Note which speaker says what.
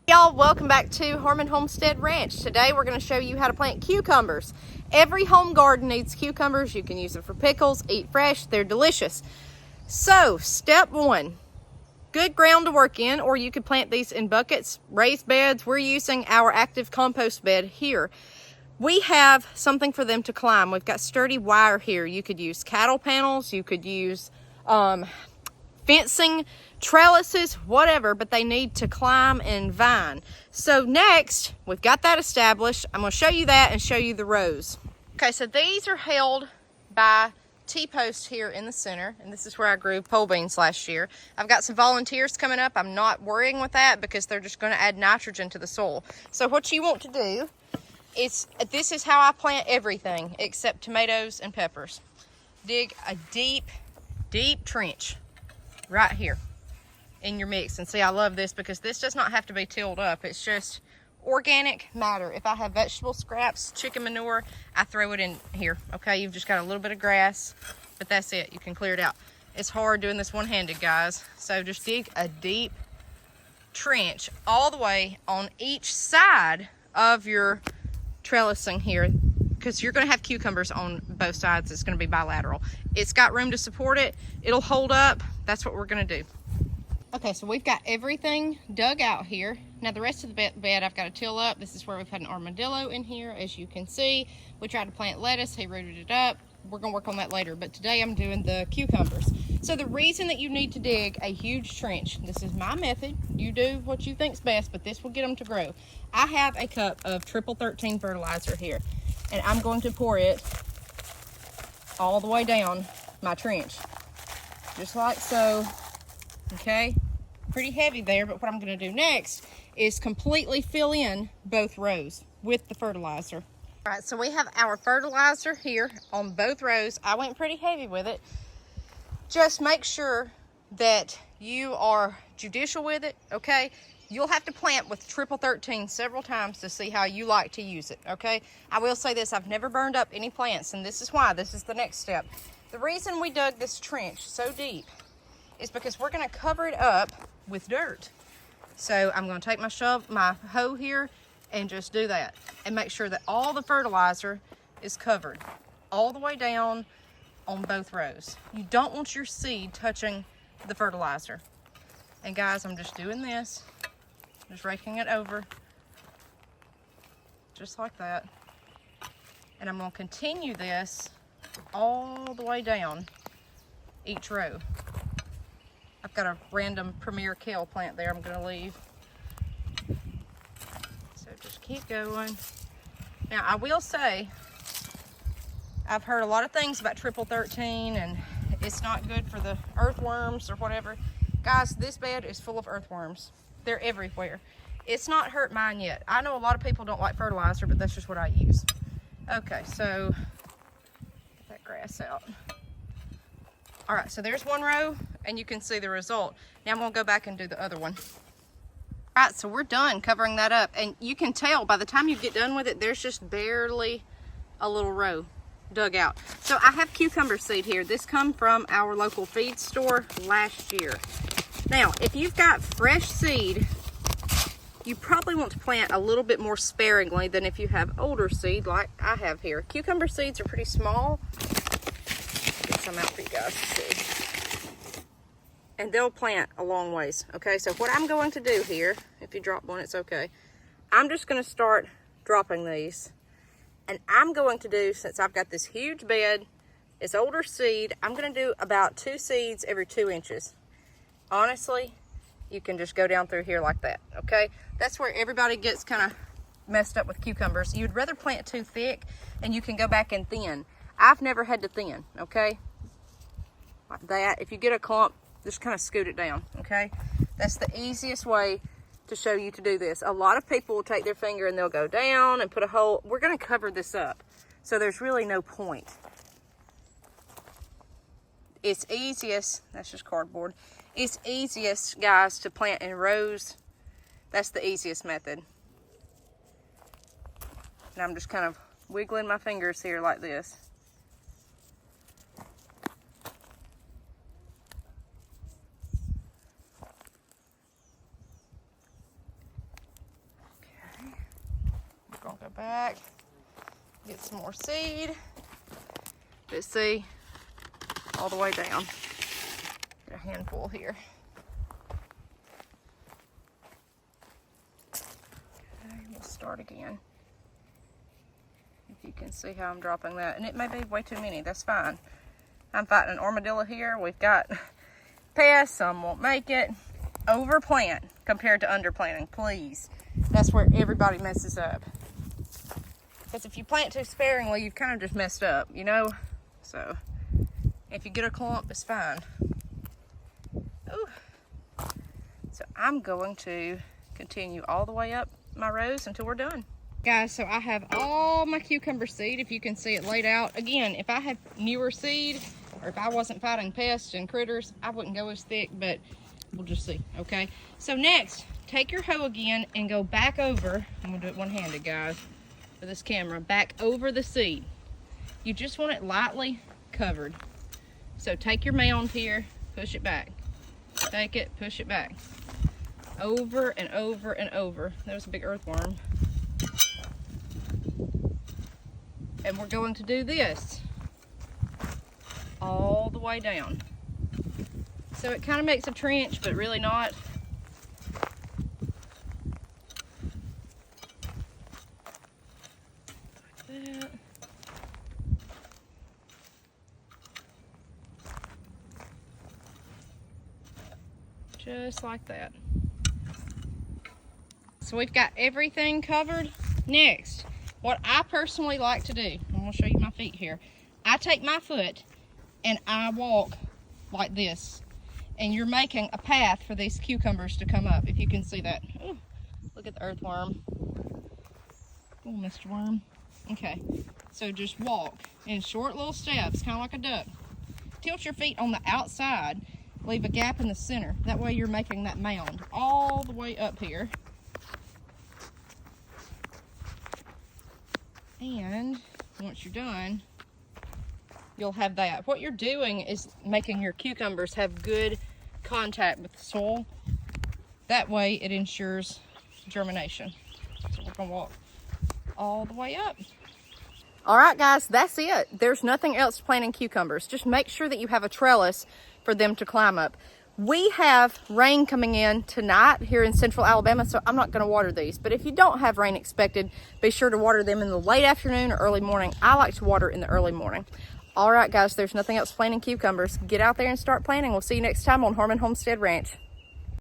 Speaker 1: Y'all, welcome back to Homestead Ranch. Today we're going to show you how to plant cucumbers. Every home garden needs cucumbers. You can use them for pickles, eat fresh, they're delicious. So, step one, good ground to work in, or you could plant these in buckets, raised beds. We're using our active compost bed here. We have something for them to climb. We've got sturdy wire here. You could use cattle panels, you could use fencing, trellises, whatever, but they need to climb and vine. So next, we've got that established. I'm going to show you that and show you the rows. Okay, so these are held by T-posts here in the center, and this is where I grew pole beans last year. I've got some volunteers coming up. I'm not worrying with that because they're just going to add nitrogen to the soil. So what you want to do is, this is how I plant everything except tomatoes and peppers. Dig a deep, deep trench right here in your mix. And see, I love this because this does not have to be tilled up. It's just organic matter. If I have vegetable scraps, chicken manure, I throw it in here. Okay, you've just got a little bit of grass, but that's it. You can clear it out. It's hard doing this one-handed, guys. So just dig a deep trench all the way on each side of your trellising here, because you're going to have cucumbers on both sides. It's going to be bilateral. It's got room to support it. It'll hold up. That's what we're going to do. Okay, so we've got everything dug out here. Now the rest of the bed I've got to till up. This is where we've had an armadillo in here, as you can see. We tried to plant lettuce. He rooted it up. We're going to work on that later, but today I'm doing the cucumbers. So the reason that you need to dig a huge trench, this is my method. You do what you think's best, but this will get them to grow. I have a cup of triple 13 fertilizer here, and I'm going to pour it all the way down my trench, just like so. Okay, pretty heavy there, but what I'm going to do next is completely fill in both rows with the fertilizer. All right, so we have our fertilizer here on both rows. I went pretty heavy with it. Just make sure that you are judicial with it, okay? You'll have to plant with triple 13 several times to see how you like to use it, okay? I will say this, I've never burned up any plants, and this is why. This is the next step. The reason we dug this trench so deep is because we're going to cover it up with dirt. So I'm going to take my hoe here and just do that and make sure that all the fertilizer is covered all the way down on both rows. You don't want your seed touching the fertilizer. And guys, I'm just doing this, just raking it over just like that. And I'm going to continue this all the way down each row. I've got a random premier kale plant there I'm going to leave. So just keep going. Now I will say, I've heard a lot of things about triple 13 and it's not good for the earthworms or whatever. Guys, this bed is full of earthworms. They're everywhere. It's not hurt mine yet. I know a lot of people don't like fertilizer, but that's just what I use. Okay, so get that grass out. All right, so there's one row and you can see the result. Now I'm gonna go back and do the other one. All right, so we're done covering that up, and you can tell by the time you get done with it, there's just barely a little row dug out. So I have cucumber seed here. This come from our local feed store last year. Now, if you've got fresh seed, you probably want to plant a little bit more sparingly than if you have older seed like I have here. Cucumber seeds are pretty small. Get some out for you guys to see. And they'll plant a long ways. Okay, so what I'm going to do here, if you drop one, it's okay. I'm just going to start dropping these. And I'm going to do, since I've got this huge bed, it's older seed, I'm going to do about 2 seeds every 2 inches. Honestly, you can just go down through here like that, okay? That's where everybody gets kind of messed up with cucumbers. You'd rather plant too thick, and you can go back and thin. I've never had to thin, okay? Like that. If you get a clump, just kind of scoot it down, okay? That's the easiest way to show you to do this. A lot of people will take their finger and they'll go down and put a hole. We're going to cover this up, so there's really no point. It's easiest, that's just cardboard. It's easiest, guys, to plant in rows. That's the easiest method. And I'm just kind of wiggling my fingers here like this. some more seed. But see, all the way down. Get a handful here. Okay, we'll start again. If you can see how I'm dropping that. And it may be way too many, that's fine. I'm fighting an armadillo here. We've got pests, some won't make it. Overplant compared to underplanting, please. That's where everybody messes up. Because if you plant too sparingly, you've kind of just messed up, you know? So, if you get a clump, it's fine. Ooh. So I'm going to continue all the way up my rows until we're done. Guys, so I have all my cucumber seed, if you can see it laid out. Again, if I had newer seed, or if I wasn't fighting pests and critters, I wouldn't go as thick, but we'll just see, okay? So next, take your hoe again and go back over. I'm gonna do it one-handed, guys, for this camera. Back over the seed. You just want it lightly covered. So take your mound here, push it back. Take it, push it back. Over and over and over. That was a big earthworm. And we're going to do this all the way down. So it kind of makes a trench, but really not. Like that. Just like that. So we've got everything covered. Next, what I personally like to do, I'm going to show you my feet here. I take my foot and I walk like this. And you're making a path for these cucumbers to come up, if you can see that. Ooh, look at the earthworm. Oh, Mr. Worm. Okay, so just walk in short little steps, kind of like a duck. Tilt your feet on the outside, leave a gap in the center. That way you're making that mound all the way up here. And once you're done, you'll have that. What you're doing is making your cucumbers have good contact with the soil. That way it ensures germination. So we're gonna walk all the way up. All right, guys, that's it. There's nothing else to planting cucumbers. Just make sure that you have a trellis for them to climb up. We have rain coming in tonight here in central Alabama, so I'm not going to water these. But if you don't have rain expected, be sure to water them in the late afternoon or early morning. I like to water in the early morning. All right, guys, there's nothing else planting cucumbers. Get out there and start planting. We'll see you next time on Homestead Ranch.